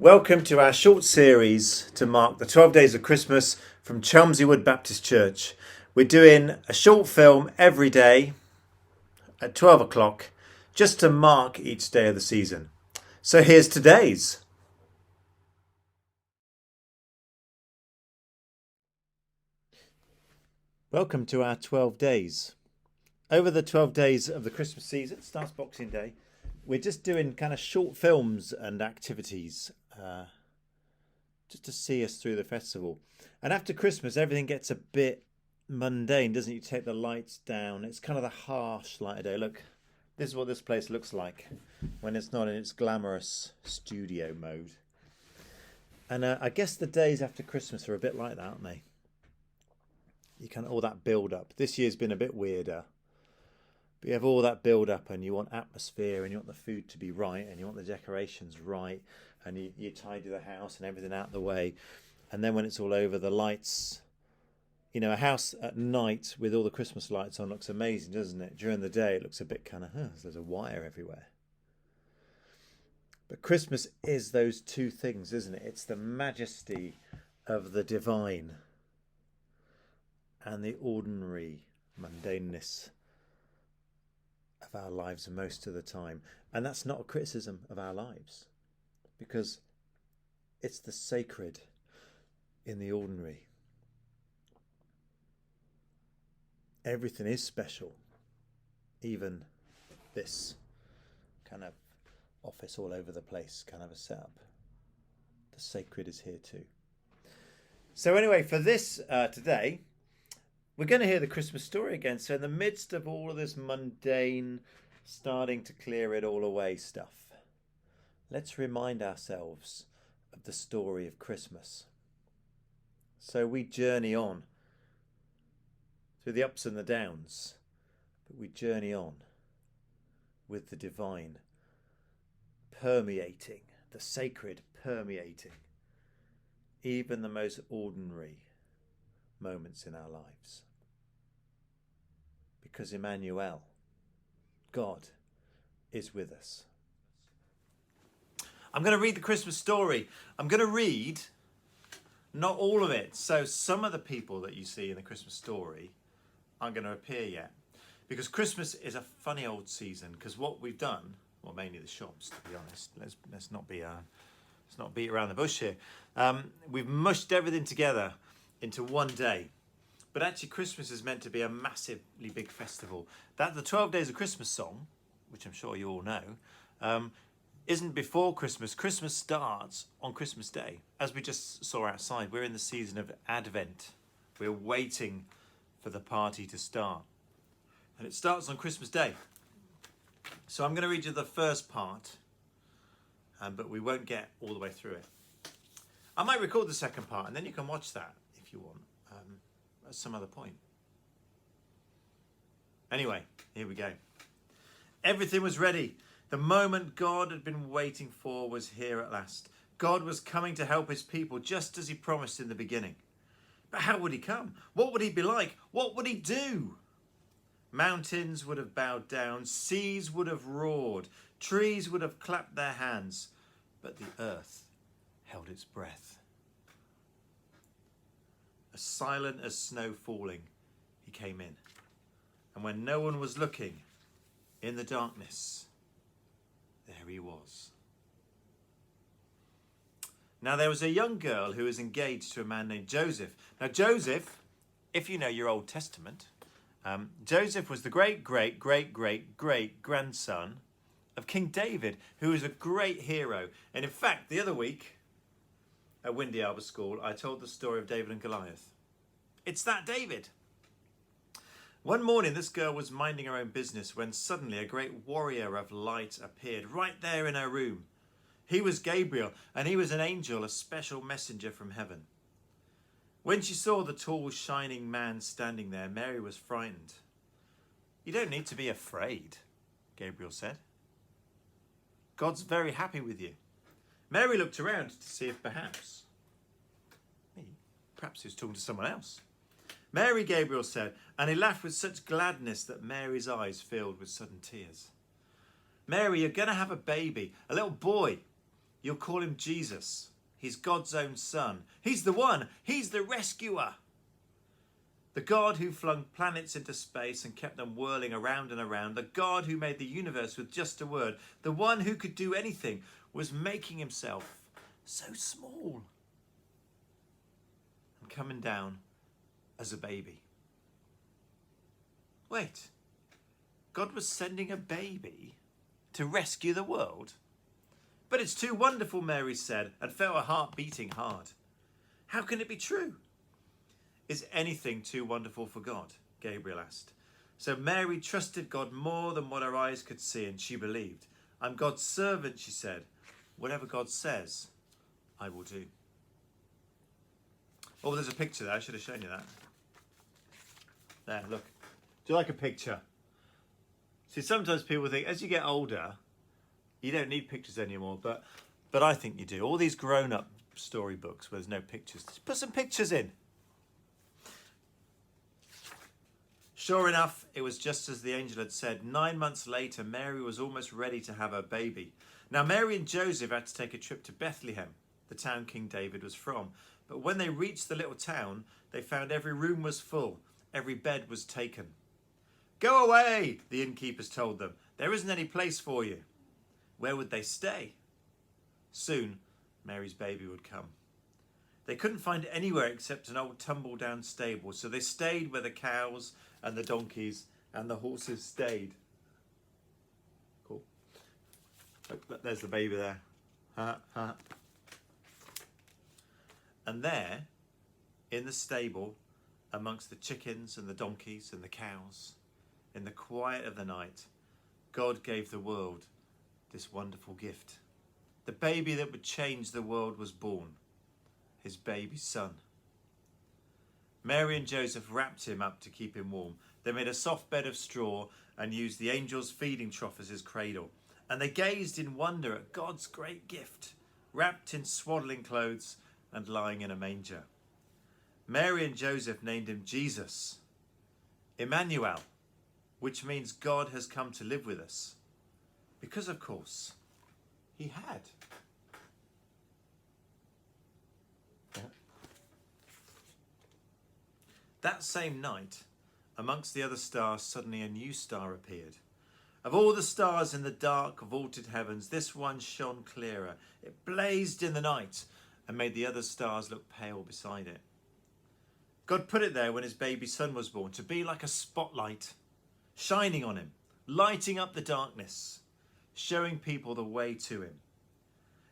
Welcome to our short series to mark the 12 days of Christmas from Chelmsford Wood Baptist Church. We're doing a short film every day at 12 o'clock just to mark each day of the season. So here's today's. Welcome to our 12 days. Over the 12 days of the Christmas season, it starts Boxing Day, we're just doing kind of short films and activities just to see us through the festival. And after Christmas, everything gets a bit mundane, doesn't it? You take the lights down. It's kind of the harsh light of day. Look, this is what this place looks like when it's not in its glamorous studio mode. And I guess the days after Christmas are a bit like that, aren't they? You kind of all that build up. This year's been a bit weirder. But you have all that build up and you want atmosphere and you want the food to be right and you want the decorations right and you tidy the house and everything out the way. And then when it's all over, the lights, a house at night with all the Christmas lights on looks amazing, doesn't it? During the day, it looks a bit kind of, there's a wire everywhere. But Christmas is those two things, isn't it? It's the majesty of the divine and the ordinary mundaneness of our lives most of the time. And that's not a criticism of our lives, because it's the sacred in the ordinary. Everything is special, even this kind of office all over the place kind of a setup. The sacred is here too. So anyway, for this today, we're going to hear the Christmas story again. So in the midst of all of this mundane, starting to clear it all away stuff, let's remind ourselves of the story of Christmas. So we journey on through the ups and the downs, but we journey on with the divine permeating, the sacred permeating even the most ordinary moments in our lives. Because Emmanuel, God, is with us. I'm going to read the Christmas story. I'm going to read not all of it. So some of the people that you see in the Christmas story aren't going to appear yet. Because Christmas is a funny old season. Because what we've done, well, mainly the shops, to be honest. Let's not beat around the bush here. We've mushed everything together into one day. But actually Christmas is meant to be a massively big festival. That the 12 Days of Christmas song, which I'm sure you all know, isn't before Christmas. Christmas starts on Christmas Day. As we just saw outside, we're in the season of Advent. We're waiting for the party to start. And it starts on Christmas Day. So I'm going to read you the first part, but we won't get all the way through it. I might record the second part and then you can watch that if you want. At some other point. Anyway, here we go. Everything was ready. The moment God had been waiting for was here at last. God was coming to help his people just as he promised in the beginning. But how would he come? What would he be like? What would he do? Mountains would have bowed down. Seas would have roared. Trees would have clapped their hands. But the earth held its breath. As silent as snow falling, he came in. And when no one was looking, in the darkness, there he was. Now there was a young girl who was engaged to a man named Joseph. Now Joseph, if you know your Old Testament, Joseph was the great grandson of King David, who was a great hero. And in fact, the other week, at Windy Arbor School, I told the story of David and Goliath. It's that David. One morning, this girl was minding her own business when suddenly a great warrior of light appeared right there in her room. He was Gabriel, and he was an angel, a special messenger from heaven. When she saw the tall, shining man standing there, Mary was frightened. "You don't need to be afraid," Gabriel said. "God's very happy with you." Mary looked around to see if perhaps he was talking to someone else. "Mary," Gabriel said, and he laughed with such gladness that Mary's eyes filled with sudden tears. "Mary, you're going to have a baby, a little boy. You'll call him Jesus. He's God's own son. He's the one. He's the rescuer. The God who flung planets into space and kept them whirling around and around. The God who made the universe with just a word. The one who could do anything was making himself so small and coming down as a baby. Wait, God was sending a baby to rescue the world? But it's too wonderful, Mary said, and felt her heart beating hard. How can it be true? Is anything too wonderful for God? Gabriel asked. So Mary trusted God more than what her eyes could see, and she believed. I'm God's servant, she said. Whatever God says, I will do. Oh, there's a picture there. I should have shown you that. There, look. Do you like a picture? See, sometimes people think as you get older, you don't need pictures anymore, but I think you do. All these grown-up storybooks where there's no pictures, just put some pictures in. Sure enough, it was just as the angel had said. 9 months later, Mary was almost ready to have her baby. Now, Mary and Joseph had to take a trip to Bethlehem, the town King David was from. But when they reached the little town, they found every room was full, every bed was taken. Go away, the innkeepers told them. There isn't any place for you. Where would they stay? Soon, Mary's baby would come. They couldn't find anywhere except an old tumble-down stable, so they stayed where the cows and the donkeys and the horses stayed. Cool. Look, there's the baby there. And there, in the stable, amongst the chickens and the donkeys and the cows, in the quiet of the night, God gave the world this wonderful gift. The baby that would change the world was born, his baby son. Mary and Joseph wrapped him up to keep him warm. They made a soft bed of straw and used the angel's feeding trough as his cradle. And they gazed in wonder at God's great gift, wrapped in swaddling clothes and lying in a manger. Mary and Joseph named him Jesus, Emmanuel, which means God has come to live with us. Because, of course, he had. That same night, amongst the other stars, suddenly a new star appeared. Of all the stars in the dark, vaulted heavens, this one shone clearer. It blazed in the night and made the other stars look pale beside it. God put it there when his baby son was born, to be like a spotlight, shining on him, lighting up the darkness, showing people the way to him.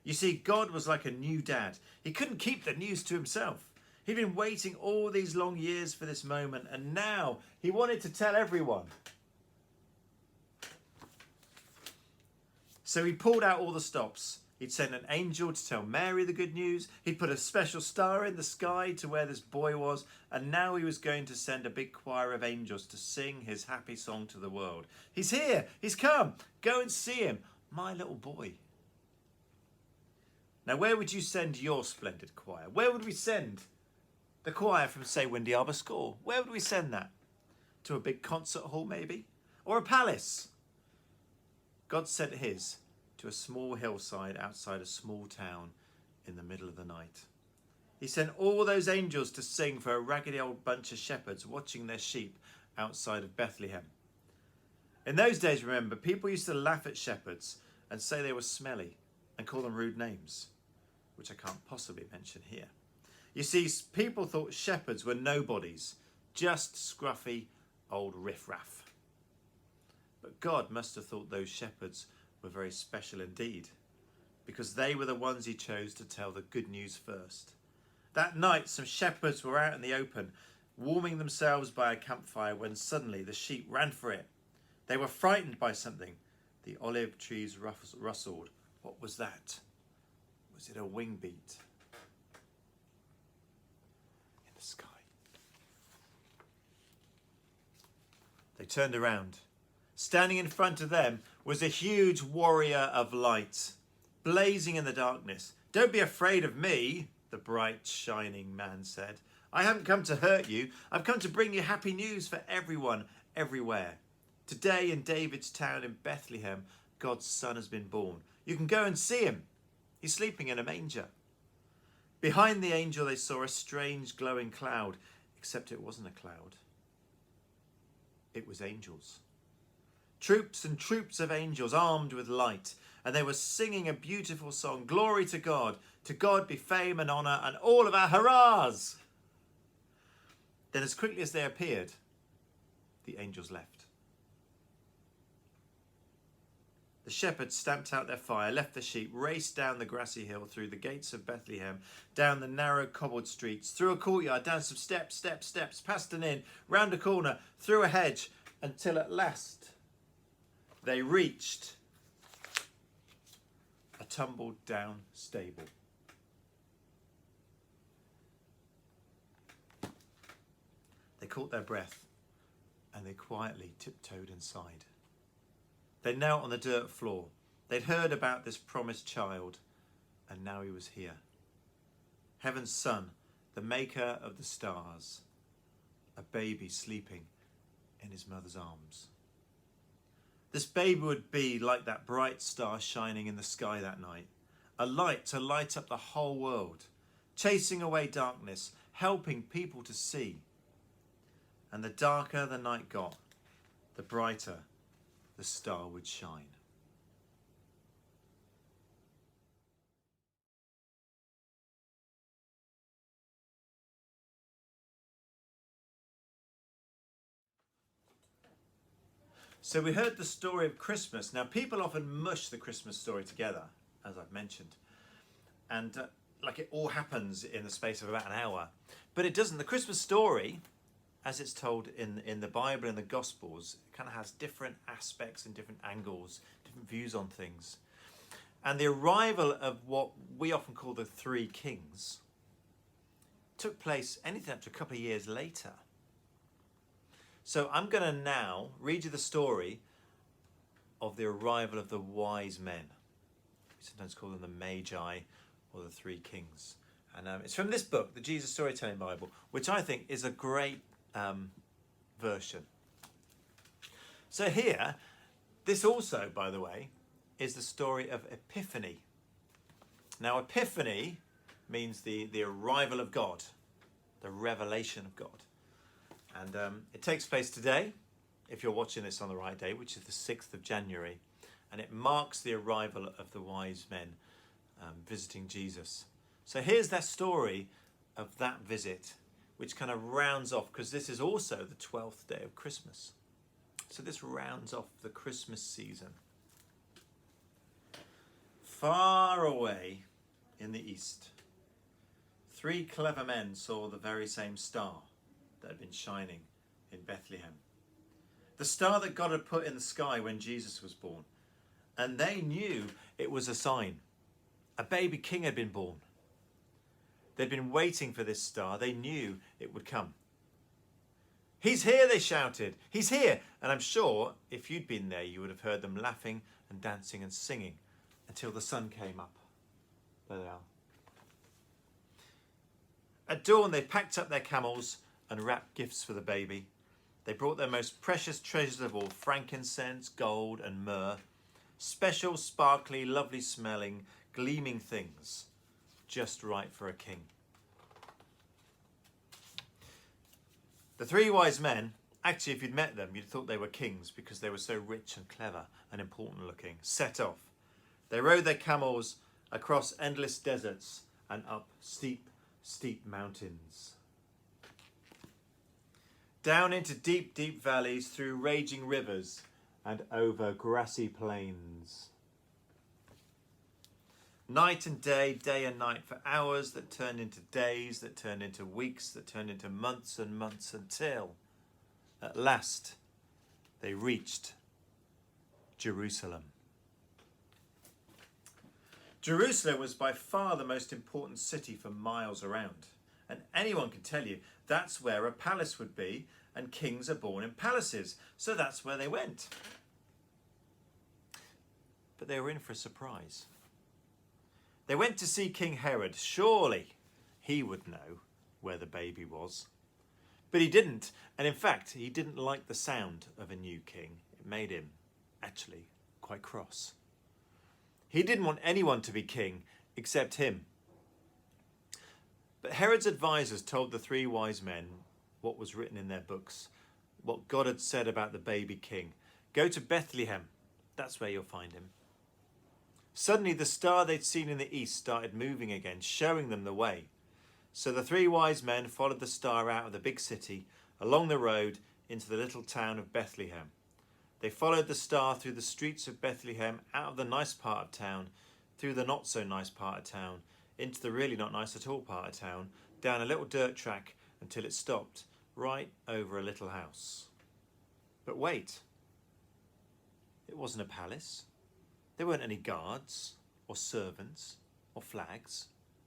You see, God was like a new dad. He couldn't keep the news to himself. He'd been waiting all these long years for this moment, and now he wanted to tell everyone. So he pulled out all the stops. He'd sent an angel to tell Mary the good news. He'd put a special star in the sky to where this boy was. And now he was going to send a big choir of angels to sing his happy song to the world. He's here. He's come. Go and see him. My little boy. Now, where would you send your splendid choir? Where would we send the choir from, say, Windy Arbor School? Where would we send that? To a big concert hall, maybe? Or a palace? God sent his to a small hillside outside a small town in the middle of the night. He sent all those angels to sing for a raggedy old bunch of shepherds watching their sheep outside of Bethlehem. In those days, remember, people used to laugh at shepherds and say they were smelly and call them rude names, which I can't possibly mention here. You see, people thought shepherds were nobodies, just scruffy old riffraff. But God must have thought those shepherds were very special indeed, because they were the ones he chose to tell the good news first. That night, some shepherds were out in the open, warming themselves by a campfire, when suddenly the sheep ran for it. They were frightened by something. The olive trees rustled. What was that? Was it a wing beat in the sky? They turned around. Standing in front of them was a huge warrior of light, blazing in the darkness. Don't be afraid of me, the bright, shining man said. I haven't come to hurt you. I've come to bring you happy news for everyone, everywhere. Today in David's town in Bethlehem, God's son has been born. You can go and see him. He's sleeping in a manger. Behind the angel they saw a strange glowing cloud, except it wasn't a cloud. It was angels. Troops and troops of angels armed with light, and they were singing a beautiful song. Glory to God. To God be fame and honour and all of our hurrahs. Then as quickly as they appeared, the angels left. The shepherds stamped out their fire, left the sheep, raced down the grassy hill, through the gates of Bethlehem, down the narrow cobbled streets, through a courtyard, down some steps, past an inn, round a corner, through a hedge, until at last they reached a tumbled down stable. They caught their breath and they quietly tiptoed inside. They knelt on the dirt floor. They'd heard about this promised child, and now he was here. Heaven's son, the maker of the stars, a baby sleeping in his mother's arms. This baby would be like that bright star shining in the sky that night, a light to light up the whole world, chasing away darkness, helping people to see. And the darker the night got, the brighter the star would shine. So we heard the story of Christmas. Now people often mush the Christmas story together, as I've mentioned, and like it all happens in the space of about an hour, but it doesn't. The Christmas story, as it's told in the Bible and the Gospels, kind of has different aspects and different angles, different views on things. And the arrival of what we often call the three kings took place anything up to a couple of years later. So I'm going to now read you the story of the arrival of the wise men. We sometimes call them the Magi or the three kings. And it's from this book, the Jesus Storytelling Bible, which I think is a great version. So here, this also, by the way, is the story of Epiphany. Now, Epiphany means the arrival of God, the revelation of God. And it takes place today, if you're watching this on the right day, which is the 6th of January. And it marks the arrival of the wise men visiting Jesus. So here's their story of that visit, which kind of rounds off, because this is also the 12th day of Christmas. So this rounds off the Christmas season. Far away in the east, 3 clever men saw the very same star that had been shining in Bethlehem. The star that God had put in the sky when Jesus was born. And they knew it was a sign. A baby king had been born. They'd been waiting for this star. They knew it would come. "He's here," they shouted. "He's here." And I'm sure if you'd been there, you would have heard them laughing and dancing and singing until the sun came up. There they are. At dawn, they packed up their camels and wrapped gifts for the baby. They brought their most precious treasures of all, frankincense, gold, and myrrh. Special, sparkly, lovely smelling, gleaming things, just right for a king. The 3 wise men, actually, if you'd met them, you'd thought they were kings because they were so rich and clever and important looking, set off. They rode their camels across endless deserts and up steep, steep mountains. Down into deep, deep valleys, through raging rivers and over grassy plains. Night and day, day and night, for hours that turned into days, that turned into weeks, that turned into months and months, until at last they reached Jerusalem. Jerusalem was by far the most important city for miles around. And anyone can tell you that's where a palace would be, and kings are born in palaces. So that's where they went. But they were in for a surprise. They went to see King Herod. Surely he would know where the baby was. But he didn't. And in fact, he didn't like the sound of a new king. It made him actually quite cross. He didn't want anyone to be king except him. But Herod's advisors told the 3 wise men what was written in their books, what God had said about the baby king. Go to Bethlehem, that's where you'll find him. Suddenly the star they'd seen in the east started moving again, showing them the way. So the 3 wise men followed the star out of the big city, along the road into the little town of Bethlehem. They followed the star through the streets of Bethlehem, out of the nice part of town, through the not so nice part of town, into the really not nice at all part of town, down a little dirt track until it stopped, right over a little house. But wait, it wasn't a palace. There weren't any guards, or servants, or flags,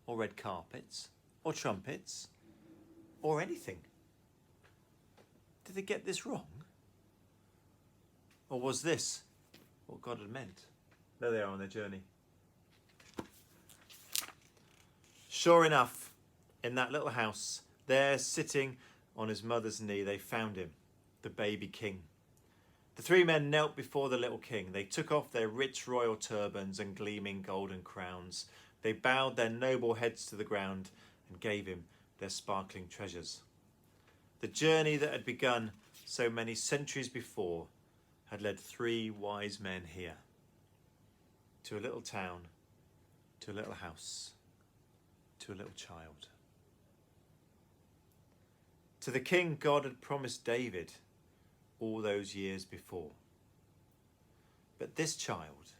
or red carpets, or trumpets, or anything. Did they get this wrong? Or was this what God had meant? There they are on their journey. Sure enough, in that little house, there sitting on his mother's knee, they found him, the baby king. The 3 men knelt before the little king. They took off their rich royal turbans and gleaming golden crowns. They bowed their noble heads to the ground and gave him their sparkling treasures. The journey that had begun so many centuries before had led 3 wise men here, to a little town, to a little house, to a little child. To the king God had promised David all those years before. But this child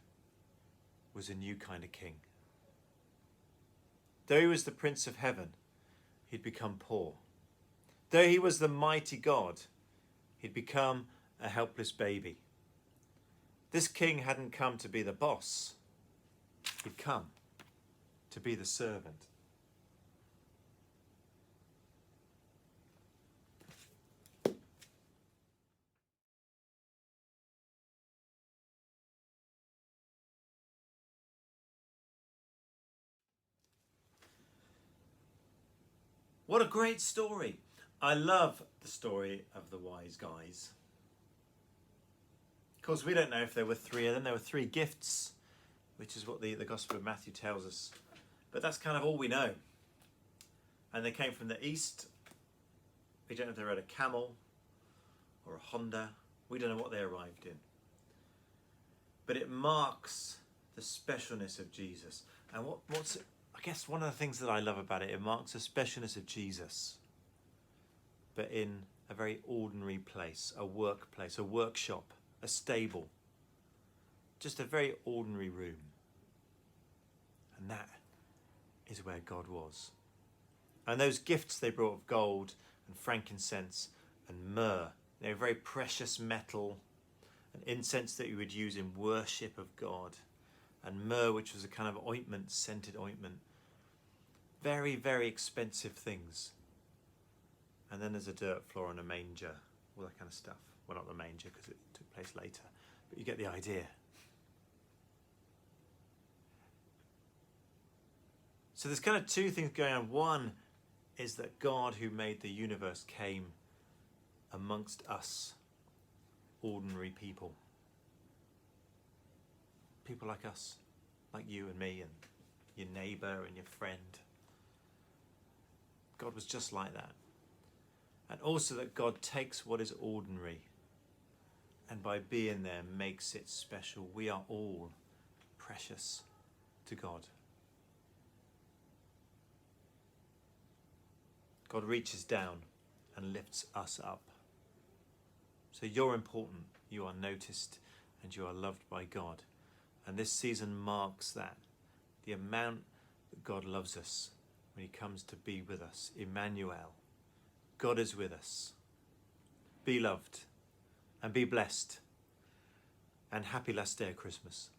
was a new kind of king. Though he was the Prince of Heaven, he'd become poor. Though he was the mighty God, he'd become a helpless baby. This king hadn't come to be the boss. He'd come to be the servant. What a great story. I love the story of the wise guys. Of course, we don't know if there were 3 of them. There were 3 gifts, which is what the Gospel of Matthew tells us. But that's kind of all we know. And they came from the east. We don't know if they rode a camel or a Honda. We don't know what they arrived in. But it marks the specialness of Jesus. And what's I guess one of the things that I love about it marks the specialness of Jesus, but in a very ordinary place, a workplace, a workshop, a stable, just a very ordinary room. And that is where God was. And those gifts they brought of gold and frankincense and myrrh, they were very precious metal, an incense that you would use in worship of God, and myrrh, which was a kind of ointment, scented ointment. Very, very expensive things. And then there's a dirt floor and a manger, all that kind of stuff. Well, not the manger because it took place later, but you get the idea. So there's kind of 2 things going on. One is that God, who made the universe, came amongst us, ordinary people. People like us, like you and me and your neighbour and your friend. God was just like that. And also that God takes what is ordinary and by being there makes it special. We are all precious to God. God reaches down and lifts us up. So you're important, you are noticed, and you are loved by God. And this season marks that, the amount that God loves us when he comes to be with us. Emmanuel, God is with us. Be loved and be blessed, and happy last day of Christmas.